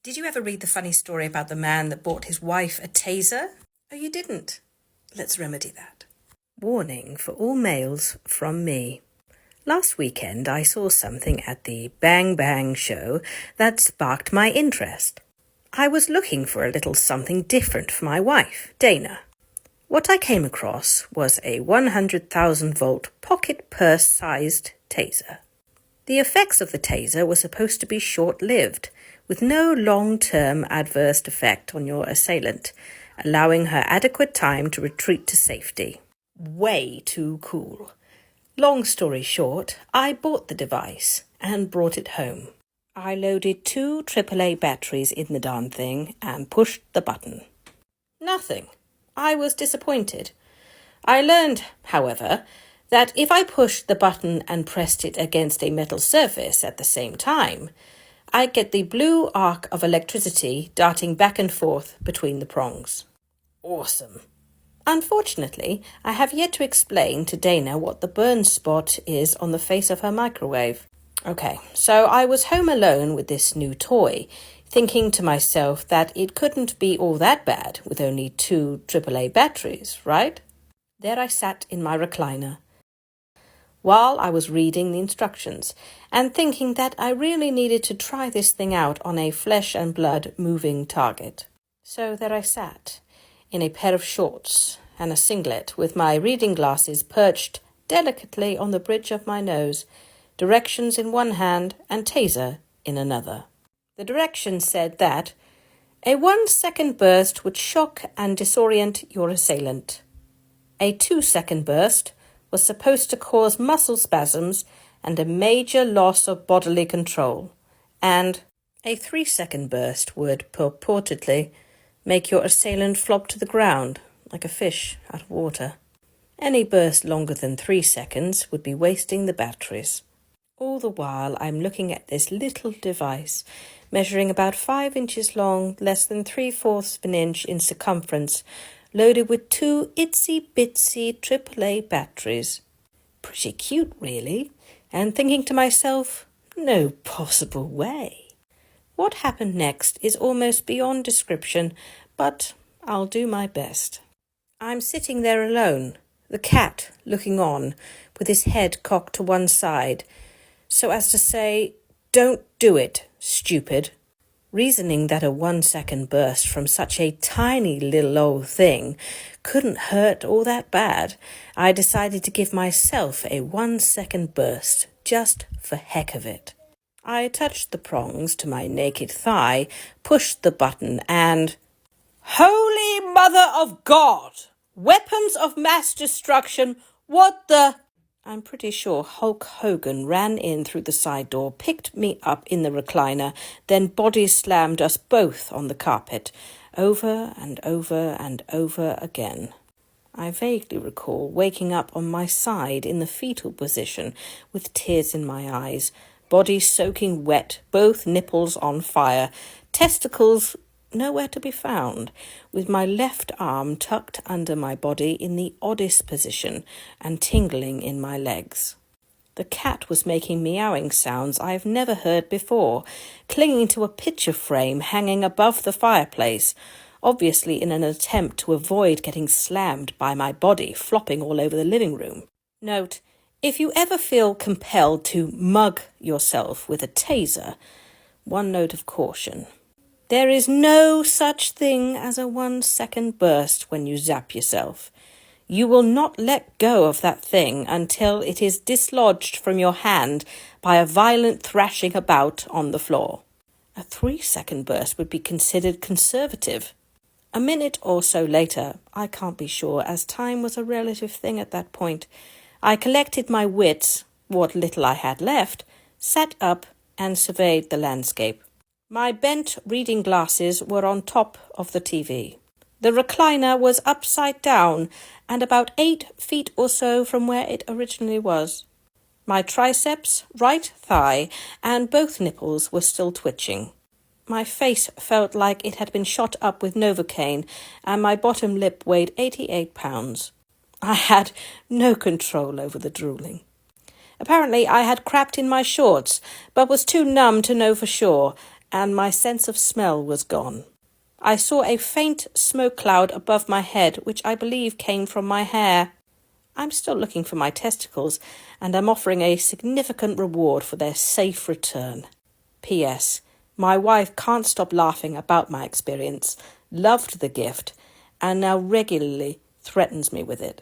Did you ever read the funny story about the man that bought his wife a taser? Oh, you didn't? Let's remedy that. Warning for all males from me. Last weekend I saw something at the Bang Bang show that sparked my interest. I was looking for a little something different for my wife, Dana. What I came across was a 100,000-volt pocket purse-sized taser. The effects of the taser were supposed to be short-lived, with no long-term adverse effect on your assailant, allowing her adequate time to retreat to safety. Way too cool. Long story short, I bought the device and brought it home. I loaded 2 AAA batteries in the darn thing and pushed the button. Nothing. I was disappointed. I learned, however, that if I pushed the button and pressed it against a metal surface at the same time, I'd get the blue arc of electricity darting back and forth between the prongs. Awesome. Unfortunately, I have yet to explain to Dana what the burn spot is on the face of her microwave. Okay, so I was home alone with this new toy, thinking to myself that it couldn't be all that bad with only 2 AAA batteries, right? There I sat in my recliner, while I was reading the instructions and thinking that I really needed to try this thing out on a flesh and blood moving target. So there I sat, in a pair of shorts and a singlet with my reading glasses perched delicately on the bridge of my nose, directions in one hand and taser in another. The directions said that a 1-second burst would shock and disorient your assailant. A 2-second burst was supposed to cause muscle spasms and a major loss of bodily control, and a 3-second burst would purportedly make your assailant flop to the ground like a fish out of water. Any burst longer than 3 seconds would be wasting the batteries. All the while I'm looking at this little device, measuring about 5 inches long, less than 3/4 of an inch in circumference, loaded with 2 itsy-bitsy AAA batteries. Pretty cute, really, and thinking to myself, no possible way. What happened next is almost beyond description, but I'll do my best. I'm sitting there alone, the cat looking on, with his head cocked to one side, so as to say, "Don't do it, stupid." Reasoning that a 1-second burst from such a tiny little old thing couldn't hurt all that bad, I decided to give myself a 1-second burst, just for heck of it. I attached the prongs to my naked thigh, pushed the button, and... Holy Mother of God! Weapons of mass destruction, what the... I'm pretty sure Hulk Hogan ran in through the side door, picked me up in the recliner, then body slammed us both on the carpet, over and over and over again. I vaguely recall waking up on my side in the fetal position, with tears in my eyes, body soaking wet, both nipples on fire, testicles nowhere to be found, with my left arm tucked under my body in the oddest position and tingling in my legs. The cat was making meowing sounds I've never heard before, clinging to a picture frame hanging above the fireplace, obviously in an attempt to avoid getting slammed by my body flopping all over the living room. Note, if you ever feel compelled to mug yourself with a taser, one note of caution. There is no such thing as a 1-second burst when you zap yourself. You will not let go of that thing until it is dislodged from your hand by a violent thrashing about on the floor. A 3-second burst would be considered conservative. A minute or so later, I can't be sure, as time was a relative thing at that point, I collected my wits, what little I had left, sat up and surveyed the landscape. My bent reading glasses were on top of the TV. The recliner was upside down and about 8 feet or so from where it originally was. My triceps, right thigh, and both nipples were still twitching. My face felt like it had been shot up with Novocaine, and my bottom lip weighed 88 pounds. I had no control over the drooling. Apparently I had crapped in my shorts, but was too numb to know for sure, and my sense of smell was gone. I saw a faint smoke cloud above my head, which I believe came from my hair. I'm still looking for my testicles, and I'm offering a significant reward for their safe return. P.S. My wife can't stop laughing about my experience, loved the gift, and now regularly threatens me with it.